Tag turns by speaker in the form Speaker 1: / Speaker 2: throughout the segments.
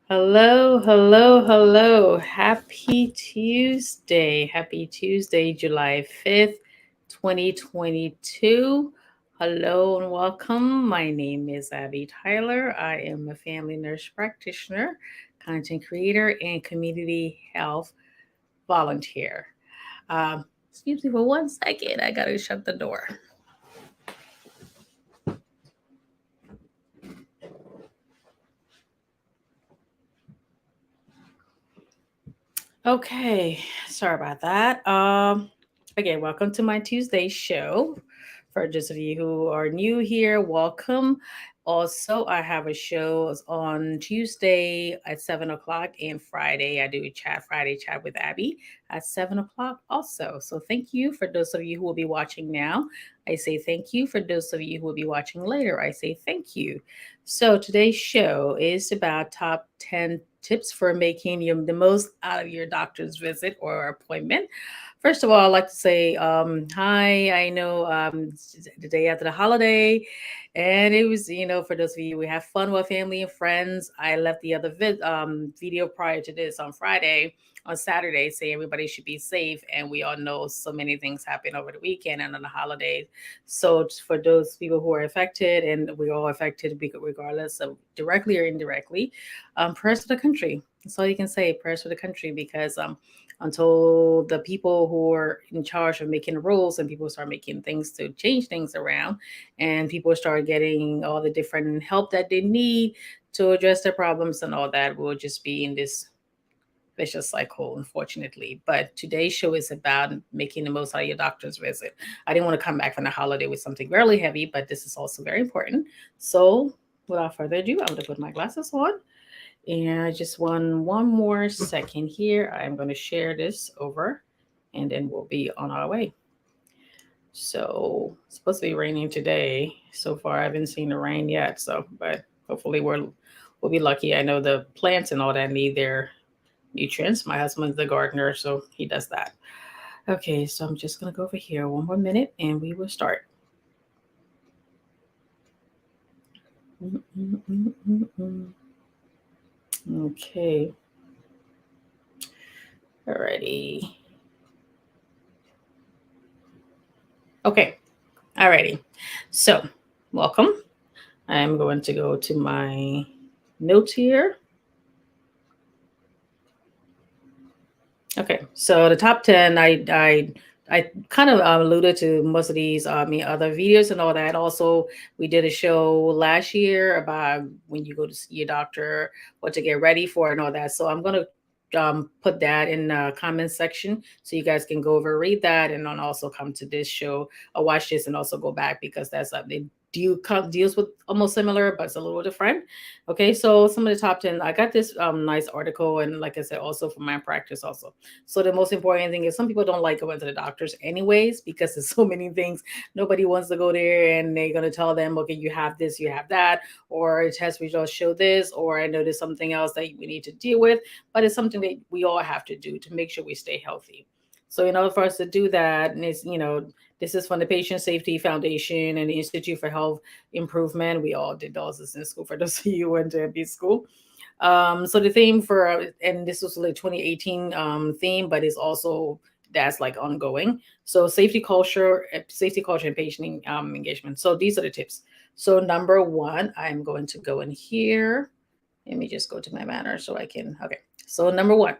Speaker 1: Hello, hello, hello. Happy Tuesday. Happy Tuesday, July 5th, 2022. Hello and welcome. My name is Abby Tyler. I am a family nurse practitioner, content creator, and community health volunteer. Excuse me for 1 second. I got to shut the door. Okay, sorry about that. Again, welcome to my Tuesday show. For those of you who are new here, welcome. Also, I have a show on Tuesday at 7 o'clock and Friday. I do a Friday chat with Abby at 7 o'clock also. So thank you for those of you who will be watching now. I say thank you. For those of you who will be watching later, I say thank you. So today's show is about top 10 tips for making the most out of your doctor's visit or appointment. First of all, I'd like to say hi. I know it's the day after the holiday, and it was, for those of you, we have fun with family and friends. I left the other video prior to this on Friday, on Saturday, saying everybody should be safe. And we all know so many things happen over the weekend and on the holidays. So for those people who are affected, and we're all affected regardless of directly or indirectly, prayers for the country. That's all you can say. Prayers for the country, because until the people who are in charge of making the rules and people start making things to change things around, and people start getting all the different help that they need to address their problems and all that, we'll just be in this vicious cycle, unfortunately. But today's show is about making the most out of your doctor's visit. I didn't want to come back from the holiday with something really heavy, but this is also very important. So, without further ado, I'm going to put my glasses on. And I just want one more second here. I'm going to share this over, and then we'll be on our way. So, it's supposed to be raining today. So far, I haven't seen the rain yet. So, but hopefully, we'll be lucky. I know the plants and all that need their nutrients. My husband's the gardener, so he does that. Okay, so I'm just gonna go over here 1 more minute and we will start. Okay, alrighty. Okay, alrighty. So, welcome. I'm going to go to my notes here. Okay, so the top 10, I kind of alluded to most of these, other videos and all that. Also, we did a show last year about when you go to see your doctor, what to get ready for, and all that. So I'm gonna put that in the comments section so you guys can go over read that, and then also come to this show or watch this and also go back, because that's they deals with almost similar, but it's a little different. Okay, so some of the top 10, I got this nice article, and like I said, also from my practice also. So the most important thing is some people don't like going to the doctors anyways, because there's so many things. Nobody wants to go there, and they're going to tell them, okay, you have this, you have that, or test results show this, or I know there's something else that we need to deal with. But it's something that we all have to do to make sure we stay healthy. So in order for us to do that, and it's, this is from the Patient Safety Foundation and the Institute for Health Improvement. We all did those in school, for those of you who went to MB school. So the theme for, and this was like 2018 theme, but it's also that's like ongoing. So safety culture and patient engagement. So these are the tips. So number one, I'm going to go in here. Let me just go to my banner so I can. Okay. So number one.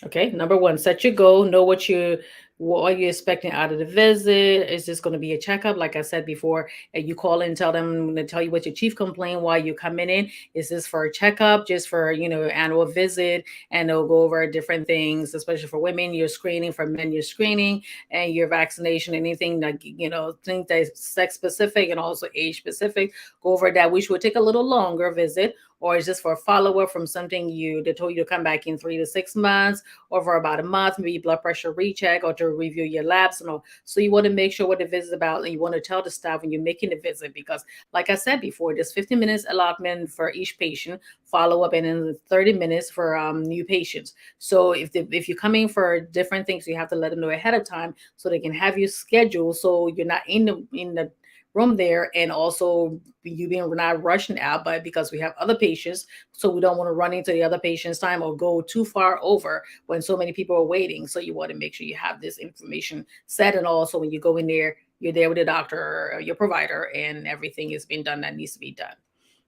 Speaker 1: Okay, number one, set your goal. Know what are you expecting out of the visit. Is this going to be a checkup? Like I said before, you call in, tell them to tell you what your chief complaint while you coming in. Is this for a checkup, just for annual visit? And they'll go over different things, especially for women, you're screening, for men, you're screening, and your vaccination, anything like things that is sex specific and also age specific. Go over that, which will take a little longer visit, or is this for a follow-up from something they told you to come back in 3 to 6 months, or for about a month, maybe blood pressure recheck, or to review your labs and all. So you want to make sure what the visit is about, and you want to tell the staff when you're making the visit, because like I said before, there's 15 minutes allotment for each patient, follow up, and then 30 minutes for new patients. So if you're coming for different things, you have to let them know ahead of time so they can have you scheduled, so you're not in the room there, and also you being not rushing out, but because we have other patients, so we don't want to run into the other patient's time or go too far over when so many people are waiting. So you want to make sure you have this information set, and also when you go in there, you're there with the doctor or your provider, and everything is being done that needs to be done.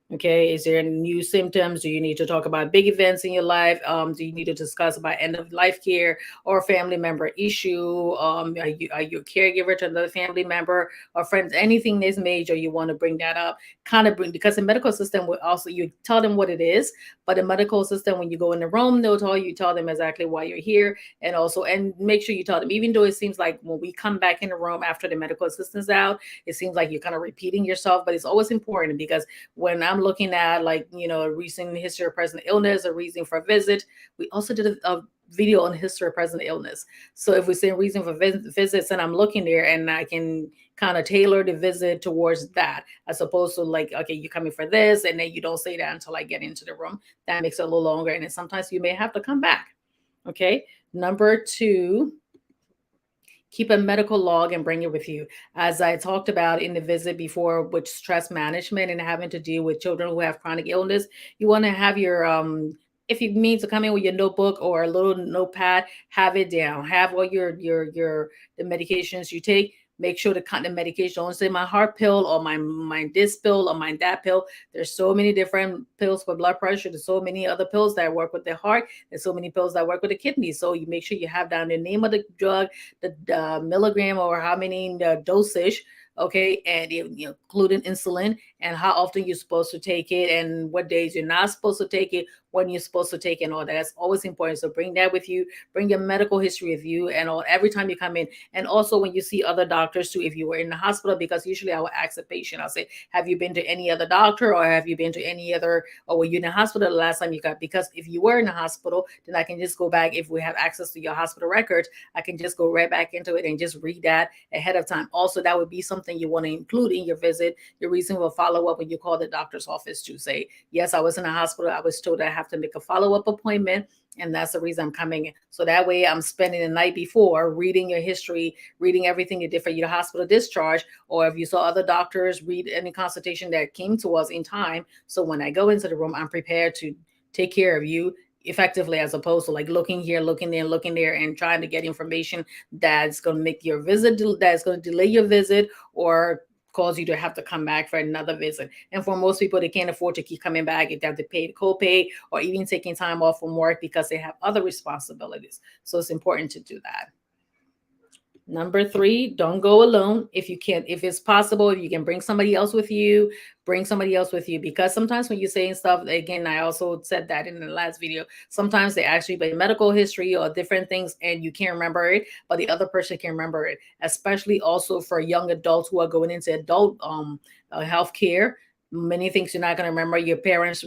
Speaker 1: Okay, is there any new symptoms? Do you need to talk about big events in your life? Do you need to discuss about end of life care or family member issue? Are you a caregiver to another family member or friends? Anything that's major, you want to bring that up. Kind of bring, because the medical system will also, you tell them what it is, but the medical system, when you go in the room, they'll tell you, tell them exactly why you're here, and also, and make sure you tell them, even though it seems like when we come back in the room after the medical assistant's out, it seems like you're kind of repeating yourself, but it's always important because when I'm looking at, like, a recent history of present illness, a reason for a visit, we also did a video on history of present illness. So if we're saying reason for visits, and I'm looking there, and I can kind of tailor the visit towards that, as opposed to like, okay, you're coming for this, and then you don't say that until I get into the room. That makes it a little longer, and then sometimes you may have to come back. Okay. Number two, keep a medical log and bring it with you. As I talked about in the visit before with stress management and having to deal with children who have chronic illness, you want to have your if you mean to come in with your notebook or a little notepad, have it down. Have all your the medications you take. Make sure to cut the medication. Don't say my heart pill or my this pill or my that pill. There's so many different pills for blood pressure. There's so many other pills that work with the heart. There's so many pills that work with the kidney. So you make sure you have down the name of the drug, the milligram or how many dosage, okay, and including insulin, and how often you're supposed to take it, and what days you're not supposed to take it, when you're supposed to take it, and all that. That's always important. So bring that with you. Bring your medical history with you, and all every time you come in, and also when you see other doctors too. If you were in the hospital, because usually I will ask the patient, I'll say, "Have you been to any other doctor, or have you been to any other, or were you in the hospital the last time you got?" Because if you were in the hospital, then I can just go back. If we have access to your hospital records, I can just go right back into it and just read that ahead of time. Also, that would be something you want to include in your visit. Your reason for follow up when you call the doctor's office to say, "Yes, I was in a hospital. I was told I have to make a follow up appointment, and that's the reason I'm coming in." So that way, I'm spending the night before reading your history, reading everything you did for your hospital discharge, or if you saw other doctors, read any consultation that came to us in time. So when I go into the room, I'm prepared to take care of you effectively, as opposed to like looking here, looking there, and trying to get information that's going to make your visit, that's going to delay your visit, or cause you to have to come back for another visit. And for most people, they can't afford to keep coming back if they have to pay the copay or even taking time off from work because they have other responsibilities. So it's important to do that. Number three, don't go alone. If you can, if it's possible, if you can bring somebody else with you, bring somebody else with you. Because sometimes when you're saying stuff, again, I also said that in the last video, sometimes they actually by medical history or different things and you can't remember it, but the other person can remember it. Especially also for young adults who are going into adult health care. Many things you're not going to remember. Your parents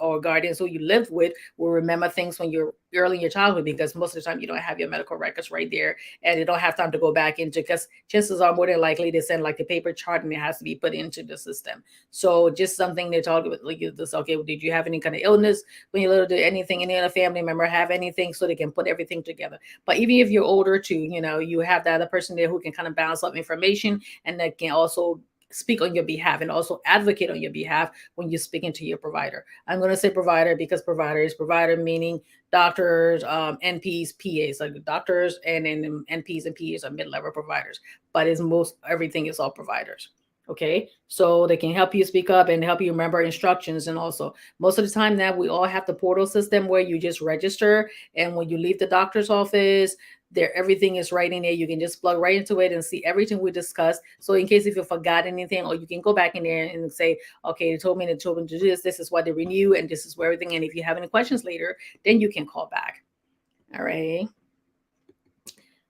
Speaker 1: or guardians who you lived with will remember things when you're early in your childhood, because most of the time you don't have your medical records right there, and you don't have time to go back into, because chances are more than likely they send like the paper chart and it has to be put into the system. So just something they talk about, like this, okay, well, did you have any kind of illness when you little, did anything, any other family member have anything, so they can put everything together. But even if you're older too, you have that other person there who can kind of bounce up information, and that can also speak on your behalf and also advocate on your behalf when you're speaking to your provider. I'm going to say provider because provider meaning doctors, NPs, PAs, like doctors, and then NPs and PAs are mid-level providers, but it's most everything is all providers. Okay, so they can help you speak up and help you remember instructions. And also, most of the time now we all have the portal system where you just register, and when you leave the doctor's office, there everything is right in there. You can just plug right into it and see everything we discussed. So in case if you forgot anything, or you can go back in there and say, okay, they told me to do this is what they renew, and this is where everything. And if you have any questions later, then you can call back. All right.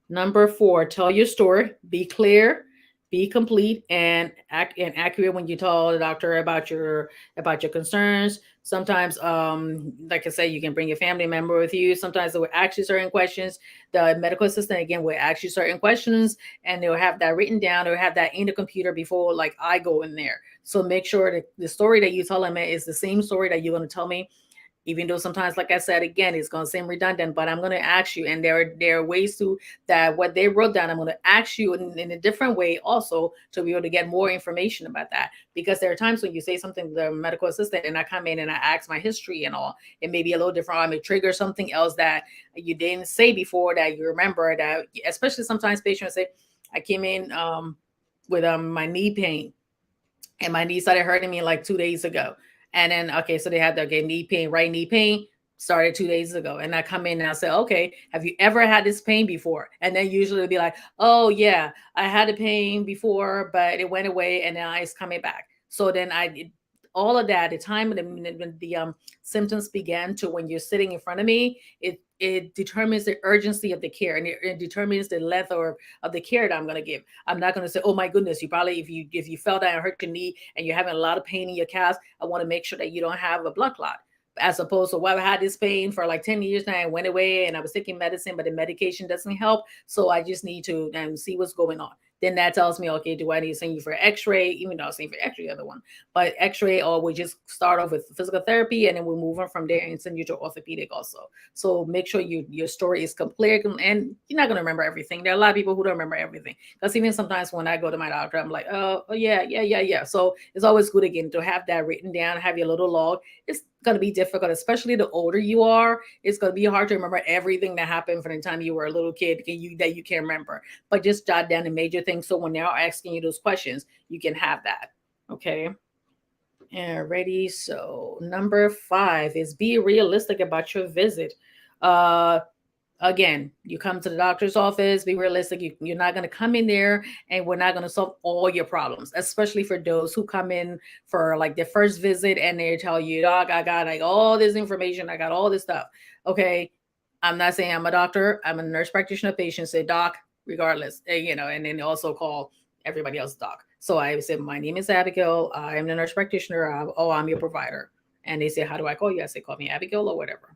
Speaker 1: Number four, tell your story. Be clear, be complete, and accurate when you tell the doctor about your concerns. Sometimes, like I said, you can bring your family member with you. Sometimes they will ask you certain questions. The medical assistant again will ask you certain questions, and they'll have that written down or have that in the computer before, like, I go in there. So make sure that the story that you tell them is the same story that you're going to tell me even though sometimes, like I said, again, it's going to seem redundant, but I'm going to ask you, and there are ways to that what they wrote down, I'm going to ask you in a different way also to be able to get more information about that. Because there are times when you say something to the medical assistant and I come in and I ask my history and all, it may be a little different. I may trigger something else that you didn't say before that you remember, that especially sometimes patients say, I came in with my knee pain, and my knee started hurting me like 2 days ago. And then, okay, so they had the okay, knee pain, right knee pain started 2 days ago. And I come in and I say, okay, have you ever had this pain before? And then usually it'll be like, oh yeah, I had a pain before, but it went away and now it's coming back. So then all of that, the time when the symptoms began to when you're sitting in front of me, it determines the urgency of the care, and it determines the length of the care that I'm going to give. I'm not going to say, oh my goodness, you probably if you fell down and hurt your knee and you're having a lot of pain in your calves, I want to make sure that you don't have a blood clot. As opposed to, well, I had this pain for like 10 years now, and went away, and I was taking medicine, but the medication doesn't help. So I just need to see what's going on. Then that tells me, okay, do I need to send you for x-ray? Even though I was saying for x-ray, the other one, but x-ray, or we just start off with physical therapy and then we'll move on from there and send you to orthopedic also. So make sure your story is complete, and you're not going to remember everything. There are a lot of people who don't remember everything. Because even sometimes when I go to my doctor, I'm like, oh yeah. So it's always good again to have that written down, have your little log. It's going to be difficult, especially the older you are. It's going to be hard to remember everything that happened from the time you were a little kid that you can't remember. But just jot down the major things, so when they're asking you those questions, you can have that. Okay. Alrighty. So number 5 is be realistic about your visit. Uh, Again, you come to the doctor's office, be realistic. You're not going to come in there and we're not going to solve all your problems, especially for those who come in for like their first visit and they tell you, doc, I got like all this information, I got all this stuff. Okay, I'm not saying I'm a doctor, I'm a nurse practitioner. Patient say doc regardless, and then also call everybody else doc. So I said, my name is Abigail, I am the nurse practitioner. I'm your provider. And they say, how do I call you? I say, call me Abigail or whatever.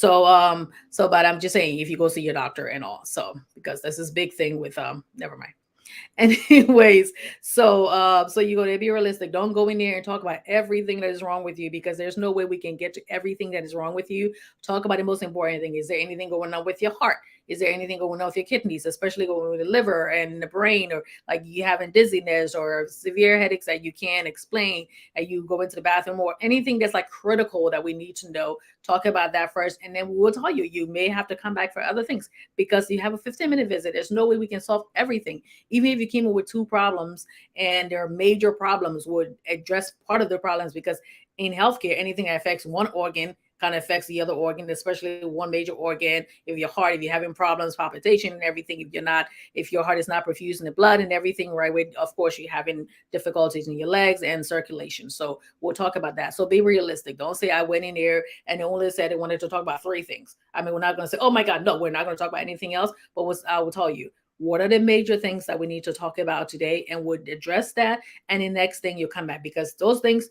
Speaker 1: But I'm just saying, if you go see your doctor and all, so because this is big thing with never mind. Anyways, so you go to be realistic. Don't go in there and talk about everything that is wrong with you, because there's no way we can get to everything that is wrong with you. Talk about the most important thing. Is there anything going on with your heart? Is there anything going on with your kidneys, especially going with the liver and the brain, or like you having dizziness or severe headaches that you can't explain, and you go into the bathroom, or anything that's like critical that we need to know? Talk about that first, and then we'll tell you you may have to come back for other things, because you have a 15-minute visit. There's no way we can solve everything. Even if you came in with 2 problems and their major problems, would address part of the problems, because in healthcare, anything that affects one organ kind of affects the other organ, especially one major organ. If your heart, if you're having problems, palpitation and everything, if your heart is not perfusing the blood and everything right way, of course you're having difficulties in your legs and circulation. So we'll talk about that. So be realistic. Don't say I went in there and they only said they wanted to talk about 3 things. I mean, we're not going to say, oh my God, no, we're not going to talk about anything else. But I will tell you, what are the major things that we need to talk about today, and would address that. And the next thing you come back, because those things,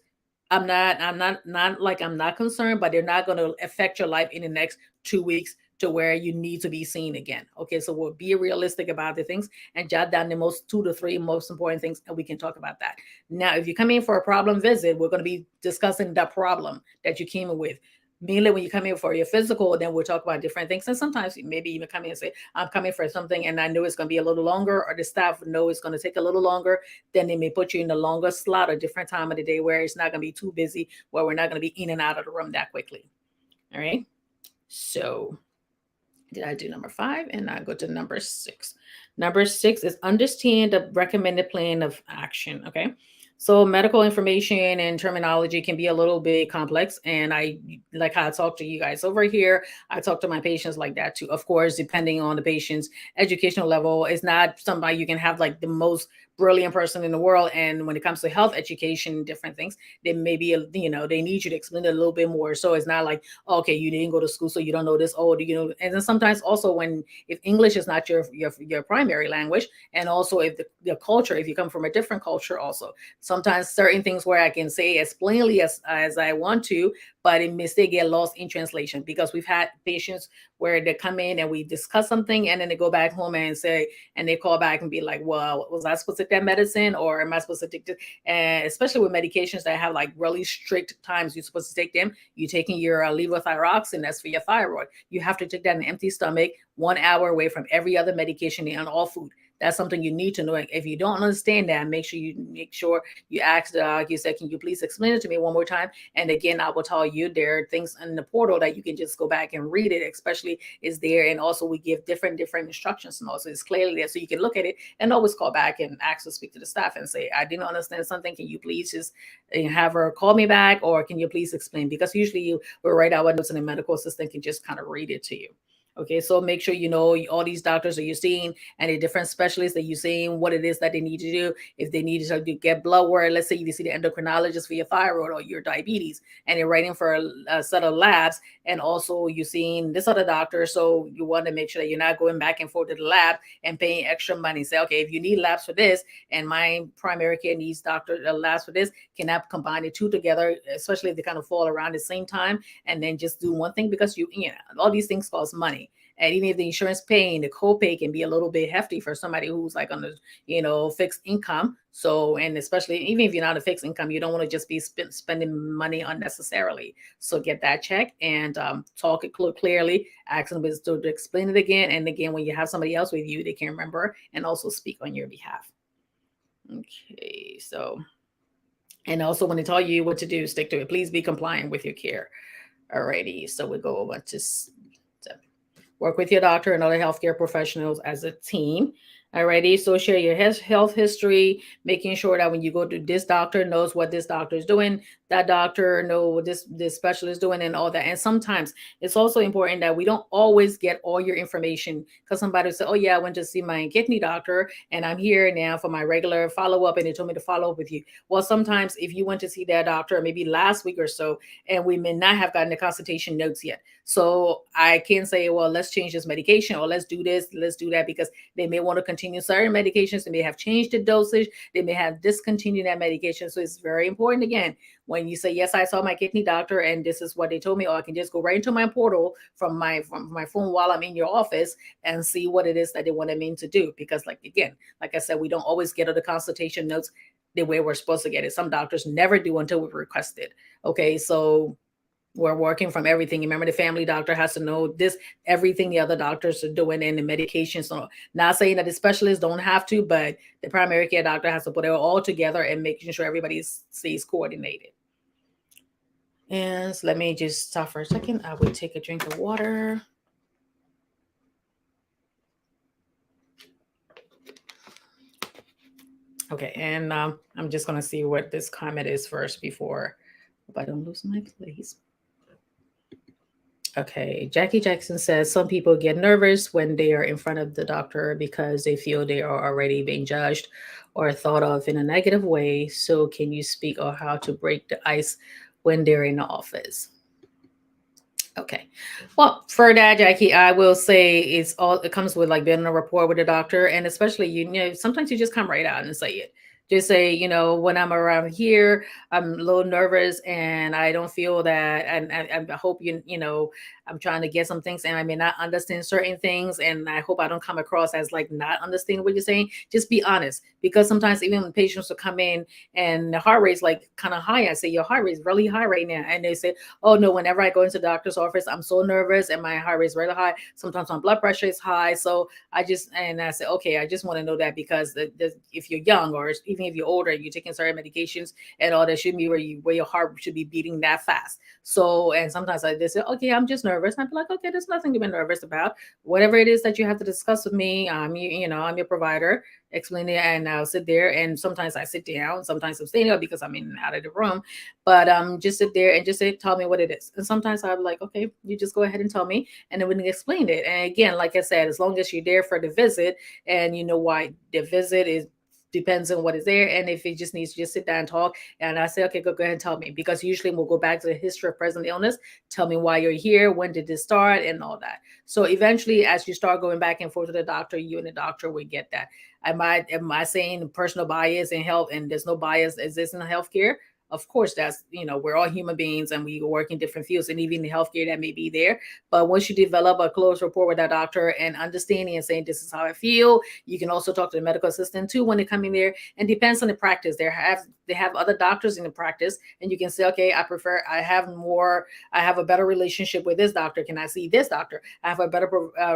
Speaker 1: I'm not concerned, but they're not going to affect your life in the next 2 weeks to where you need to be seen again. Okay, so we'll be realistic about the things and jot down the most 2 to 3 most important things, and we can talk about that. Now, if you come in for a problem visit, we're going to be discussing the problem that you came in with. Mainly when you come in for your physical, then we'll talk about different things. And sometimes maybe even come in and say, I'm coming for something and I know it's going to be a little longer, or the staff know it's going to take a little longer. Then they may put you in the longer slot, a different time of the day where it's not going to be too busy, where we're not going to be in and out of the room that quickly. All right. So did I do number 5? And I go to number 6. Number 6 is understand the recommended plan of action. Okay. So medical information and terminology can be a little bit complex. And I, like how I talk to you guys over here, I talk to my patients like that too. Of course, depending on the patient's educational level, it's not somebody you can have like the most brilliant person in the world. And when it comes to health education, different things, they maybe, they need you to explain it a little bit more. So it's not like, okay, you didn't go to school, so you don't know this. And then sometimes also if English is not your primary language, and also if the culture, if you come from a different culture also, sometimes certain things where I can say as plainly as I want to, but it may still get lost in translation, because we've had patients where they come in and we discuss something and then they go back home and say, and they call back and be like, well, was I supposed to take that medicine, or am I supposed to take this? And especially with medications that have like really strict times you're supposed to take them. You're taking your levothyroxine, that's for your thyroid. You have to take that in an empty stomach, 1 hour away from every other medication and all food. That's something you need to know. If you don't understand that, make sure you ask the doc. You said, can you please explain it to me one more time? And again, I will tell you there are things in the portal that you can just go back and read it, especially is there. And also we give different instructions, and also it's clearly there, so you can look at it and always call back and ask to speak to the staff and say, I didn't understand something. Can you please just have her call me back, or can you please explain? Because usually you will write out what notes and the medical assistant can just kind of read it to you. Okay, so make sure you know all these doctors that you're seeing and the different specialists that you're seeing, what it is that they need to do. If they need to get blood work, let's say you see the endocrinologist for your thyroid or your diabetes, and they're writing for a set of labs, and also you're seeing this other doctor, so you want to make sure that you're not going back and forth to the lab and paying extra money. Say, okay, if you need labs for this, and my primary care needs labs for this, can I combine the two together, especially if they kind of fall around the same time, and then just do one thing, because you know all these things cost money. And even if the insurance paying, the copay can be a little bit hefty for somebody who's like on the, fixed income. So, and especially even if you're not a fixed income, you don't want to just be spending money unnecessarily. So get that check and talk it clearly. Ask them to explain it again. And again, when you have somebody else with you, they can remember and also speak on your behalf. Okay, so, and also when they tell you what to do, stick to it. Please be compliant with your care. Alrighty, so we go over to work with your doctor and other healthcare professionals as a team. Alrighty, so share your health history, making sure that when you go to this doctor knows what this doctor is doing, that doctor know what this specialist is doing, and all that. And sometimes it's also important that we don't always get all your information, because somebody will say, oh yeah, I went to see my kidney doctor and I'm here now for my regular follow-up and they told me to follow up with you. Well, sometimes if you went to see that doctor maybe last week or so, and we may not have gotten the consultation notes yet. So I can't say, well, let's change this medication, or let's do this, let's do that, because they may want to continue certain medications. They may have changed the dosage. They may have discontinued that medication. So it's very important, again, when you say, yes, I saw my kidney doctor and this is what they told me, or I can just go right into my portal from my phone while I'm in your office and see what it is that they wanted me to do. Because like I said, we don't always get the consultation notes the way we're supposed to get it. Some doctors never do until we request it. Okay, so we're working from everything. Remember, the family doctor has to know this, everything the other doctors are doing, and the medications. So not saying that the specialists don't have to, but the primary care doctor has to put it all together and making sure everybody stays coordinated. And so let me just stop for a second. I will take a drink of water. Okay, and I'm just going to see what this comment is first before I don't lose my place. Okay, Jackie Jackson says some people get nervous when they are in front of the doctor because they feel they are already being judged or thought of in a negative way. So, can you speak on how to break the ice when they're in the office? Okay. Well, for that, Jackie, I will say it comes with like building a rapport with the doctor. And especially, sometimes you just come right out and say it. Just say, when I'm around here, I'm a little nervous and I don't feel that. And I hope I'm trying to get some things and I may not understand certain things. And I hope I don't come across as like not understanding what you're saying. Just be honest, because sometimes even when patients will come in and the heart rate's like kind of high, I say, your heart rate's really high right now. And they say, oh no, whenever I go into the doctor's office, I'm so nervous and my heart rate's really high. Sometimes my blood pressure is high. So I say, okay, I just want to know that, because if you're young, or even if you're older and you're taking certain medications and all that, shouldn't be where your heart should be beating that fast. So, and sometimes they say, okay, I'm just nervous. And I'm like, okay, there's nothing to be nervous about. Whatever it is that you have to discuss with me, I'm your provider. Explain it, and I'll sit there. And sometimes I sit down, sometimes I'm standing up because I'm in and out of the room. But just sit there and just say, tell me what it is. And sometimes I'm like, okay, you just go ahead and tell me, and then we can explain it. And again, like I said, as long as you're there for the visit and you know why the visit is, depends on what is there. And if it just needs to just sit down and talk, and I say, okay, go ahead and tell me, because usually we'll go back to the history of present illness. Tell me why you're here, when did this start, and all that. So eventually, as you start going back and forth to the doctor, you and the doctor will get that. Am I saying personal bias in health, and there's no bias exists in healthcare? Of course, that's, we're all human beings and we work in different fields, and even the healthcare that may be there. But once you develop a close rapport with that doctor and understanding and saying, this is how I feel, you can also talk to the medical assistant too when they come in there. And depends on the practice. They have other doctors in the practice, and you can say, okay, I have a better relationship with this doctor. Can I see this doctor? I have a better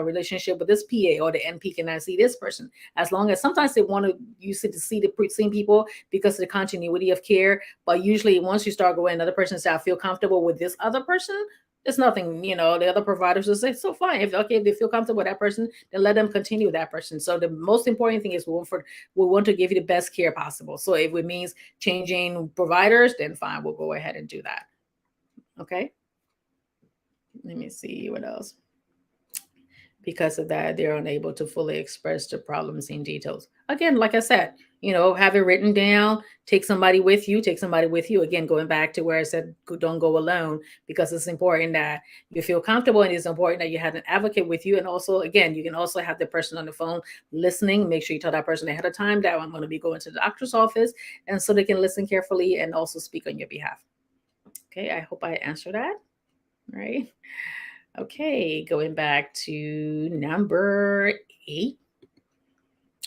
Speaker 1: relationship with this PA or the NP. Can I see this person? As long as sometimes they want to use it to see the same people because of the continuity of care. But usually once you start going, another person says, I feel comfortable with this other person. It's nothing, the other providers will say, so fine. If they feel comfortable with that person, then let them continue with that person. So the most important thing is we want to give you the best care possible. So if it means changing providers, then fine, we'll go ahead and do that. Okay. Let me see what else. Because of that, they're unable to fully express the problems in details. Again, like I said, have it written down, take somebody with you. Again, going back to where I said, don't go alone, because it's important that you feel comfortable, and it's important that you have an advocate with you. And also, again, you can also have the person on the phone listening. Make sure you tell that person ahead of time that I'm going to be going to the doctor's office, and so they can listen carefully and also speak on your behalf. Okay, I hope I answered that. All right. Okay, going back to number 8.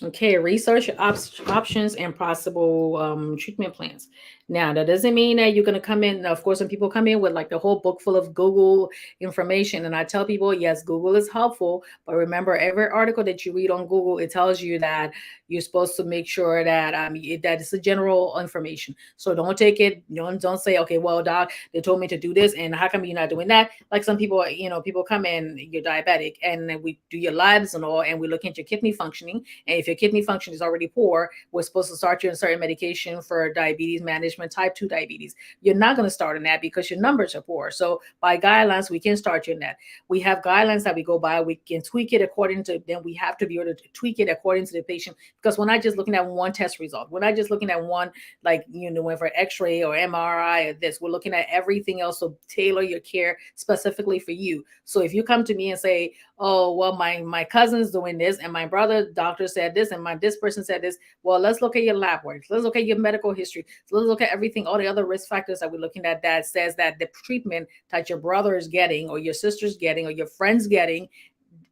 Speaker 1: Okay, research options and possible treatment plans. Now, that doesn't mean that you're going to come in. Of course, when people come in with like the whole book full of Google information, and I tell people, yes, Google is helpful, but remember, every article that you read on Google, it tells you that you're supposed to make sure that that it's a general information. So don't take it. Don't say, okay, well, doc, they told me to do this, and how come you're not doing that? Like some people, people come in, you're diabetic, and then we do your labs and all, and we look at your kidney functioning, and if your kidney function is already poor, we're supposed to start you on certain medication for diabetes management, type 2 diabetes. You're not going to start on that because your numbers are poor. So by guidelines, we can start you on that. We have guidelines that we go by. We can tweak it according to, then we have to be able to tweak it according to the patient, because we're not just looking at one test result. We're not just looking at one, like, when for X-ray or MRI or this, we're looking at everything else. So tailor your care specifically for you. So if you come to me and say, oh, well, my cousin's doing this, and my brother doctor said this, and this person said this, well, let's look at your lab work. Let's look at your medical history. So let's look at everything, all the other risk factors that we're looking at, that says that the treatment that your brother is getting, or your sister's getting, or your friend's getting,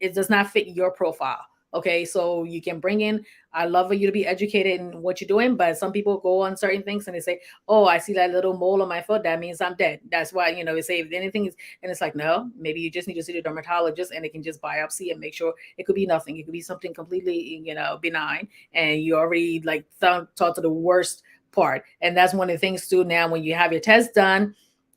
Speaker 1: it does not fit your profile. Okay, so you can bring in, I love for you to be educated in what you're doing, but some people go on certain things and they say, oh, I see that little mole on my foot, that means I'm dead. That's why, they say if anything is, and it's like, no, maybe you just need to see the dermatologist, and they can just biopsy and make sure. It could be nothing. It could be something completely, benign, and you already like thought to the worst part. And that's one of the things too. Now, when you have your test done,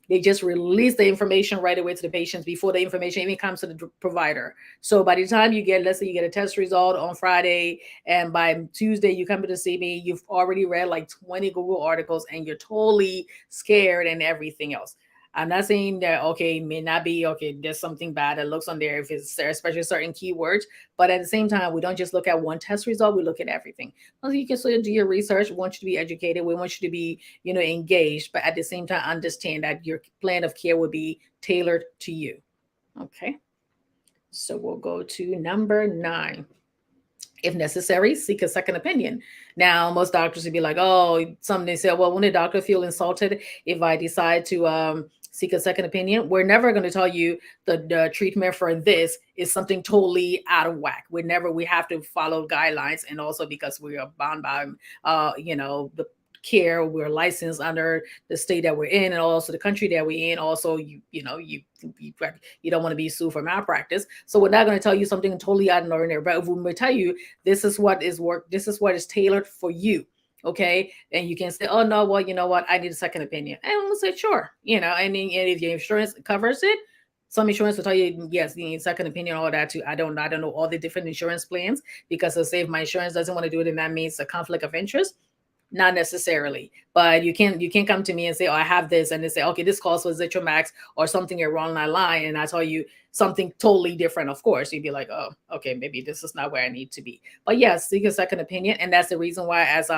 Speaker 1: they just release the information right away to the patients before the information even comes to the provider. So by the time let's say you get a test result on Friday, and by Tuesday you come to see me, you've already read like 20 Google articles, and you're totally scared and everything else. I'm not saying that, okay, may not be, okay, there's something bad that looks on there if it's there, especially certain keywords. But at the same time, we don't just look at one test result, we look at everything. Well, you can still do your research. We want you to be educated. We want you to be, engaged, but at the same time, understand that your plan of care will be tailored to you. Okay. So we'll go to number 9. If necessary, seek a second opinion. Now, most doctors would be like, oh, some they say, well, when the doctor feel insulted if I decide to seek a second opinion? We're never going to tell you the treatment for this is something totally out of whack. We have to follow guidelines, and also because we are bound by, the care. We're licensed under the state that we're in, and also the country that we're in. Also, you don't want to be sued for malpractice. So we're not going to tell you something totally out of the ordinary, but we tell you this is what is tailored for you. Okay. And you can say, oh no, well, you know what? I need a second opinion. And we'll say, sure. And then if your insurance covers it, some insurance will tell you, yes, you need second opinion, all that too. I don't know all the different insurance plans, because they'll say if my insurance doesn't want to do it, then that means a conflict of interest. Not necessarily, but you can't come to me and say, oh, I have this, and they say, okay, this calls for Zithromax or something along that line, and I tell you something totally different. Of course, you'd be like, oh, okay, maybe this is not where I need to be. But yes, seek a second opinion, and that's the reason why, as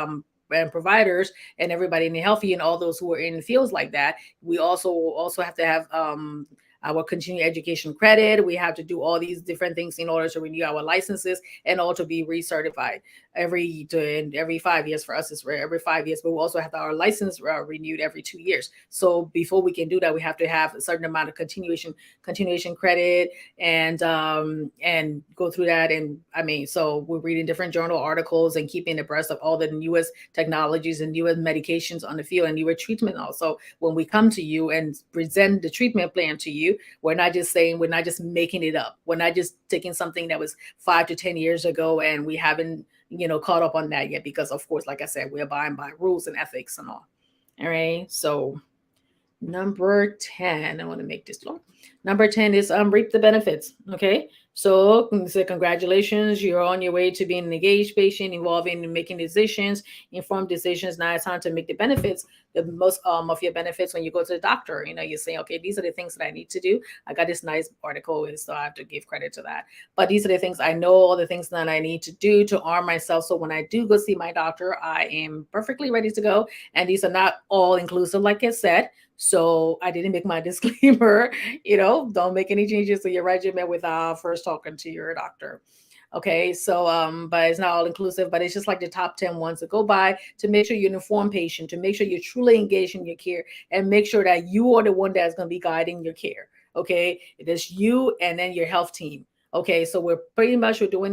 Speaker 1: and providers and everybody in the healthy and all those who are in fields like that, we also have to have our continuing education credit. We have to do all these different things in order to renew our licenses and also be recertified every 5 years. For us, it's every 5 years, but we also have our license renewed every 2 years. So before we can do that, we have to have a certain amount of continuation credit and go through that. And I mean, so we're reading different journal articles and keeping abreast of all the newest technologies and newest medications on the field and newer treatment. Also, when we come to you and present the treatment plan to you, we're not just making it up. We're not just taking something that was 5 to 10 years ago and we haven't caught up on that yet, because of course, like I said, we're abiding by rules and ethics and all right. So number 10, I want to make this long. Number 10 is reap the benefits. Okay. So congratulations, you're on your way to being an engaged patient, involving in making decisions, informed decisions. Now it's time to make the benefits, the most of your benefits when you go to the doctor. You're saying, okay, these are the things that I need to do. I got this nice article, so I have to give credit to that. But these are the things I know, all the things that I need to do to arm myself. So when I do go see my doctor, I am perfectly ready to go. And these are not all inclusive, like I said. So I didn't make my disclaimer, don't make any changes to your regimen without first talking to your doctor. Okay, so but it's not all inclusive, but it's just like the top 10 ones to go by to make sure you're an informed patient, to make sure you're truly engaged in your care, and make sure that you are the one that's going to be guiding your care. Okay, it is you and then your health team. Okay, so we're doing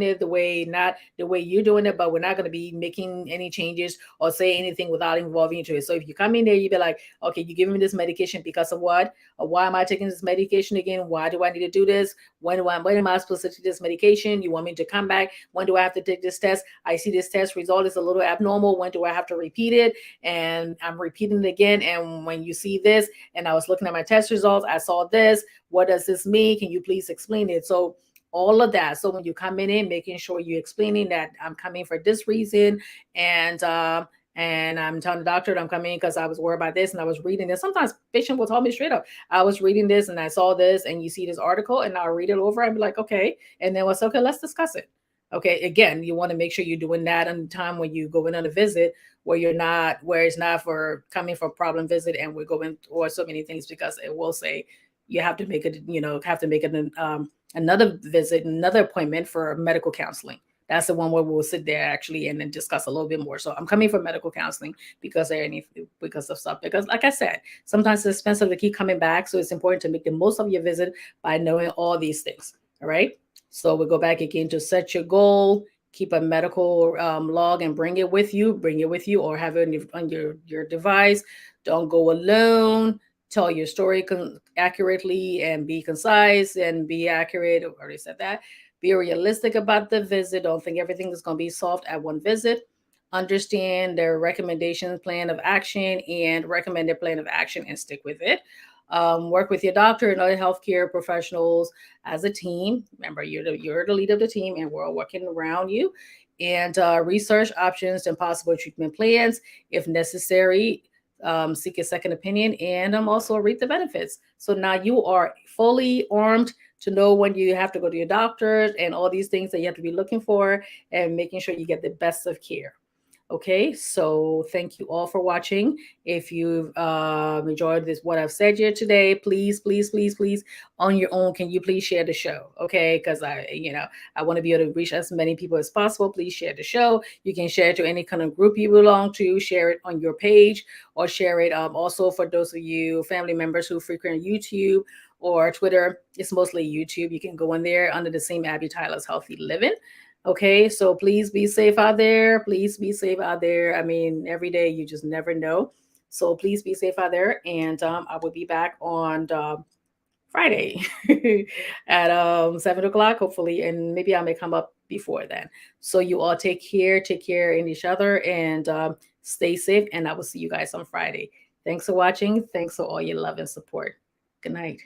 Speaker 1: it not the way you're doing it, but we're not going to be making any changes or say anything without involving you to it. So if you come in there, you be like, okay, you give me this medication because of what? Or why am I taking this medication again? Why do I need to do this? When am I supposed to take this medication? You want me to come back? When do I have to take this test? I see this test result is a little abnormal. When do I have to repeat it? And I'm repeating it again. And when you see this, and I was looking at my test results, I saw this. What does this mean? Can you please explain it? So all of that. So when you come in, making sure you're explaining that I'm coming for this reason, and I'm telling the doctor that I'm coming because I was worried about this and I was reading this. Sometimes patient will tell me straight up, I was reading this and I saw this, and you see this article, and I'll read it over and be like, okay. And then what's okay, let's discuss it. Okay. Again, you want to make sure you're doing that on the time when you go in on a visit where it's not for coming for problem visit and we're going or so many things, because it will say you have to make another visit, another appointment for medical counseling. That's the one where we'll sit there actually and then discuss a little bit more. So I'm coming for medical counseling because of stuff. Because like I said, sometimes it's expensive to keep coming back. So it's important to make the most of your visit by knowing all these things. All right. So we'll go back again to set your goal, keep a medical log and bring it with you, or have it on your device. Don't go alone. Tell your story accurately and be concise and be accurate. I already said that. Be realistic about the visit. Don't think everything is going to be solved at one visit. Understand their recommendation plan of action and recommended plan of action and stick with it. Work with your doctor and other healthcare professionals as a team. Remember, you're the lead of the team and we're all working around you. And research options and possible treatment plans if necessary. Seek a second opinion, and also reap the benefits. So now you are fully armed to know when you have to go to your doctor and all these things that you have to be looking for and making sure you get the best of care. Okay, so thank you all for watching. If you've enjoyed this, what I've said here today, please, on your own, can you please share the show? Okay, because I want to be able to reach as many people as possible. Please share the show. You can share it to any kind of group you belong to. Share it on your page, or share it also for those of you family members who frequent YouTube or Twitter. It's mostly YouTube. You can go in there under the same Abby Tyler's Healthy Living. Okay, so please be safe out there. Please be safe out there. I mean, every day you just never know. So please be safe out there. And I will be back on Friday at 7 o'clock, hopefully. And maybe I may come up before then. So you all take care in each other, and stay safe. And I will see you guys on Friday. Thanks for watching. Thanks for all your love and support. Good night.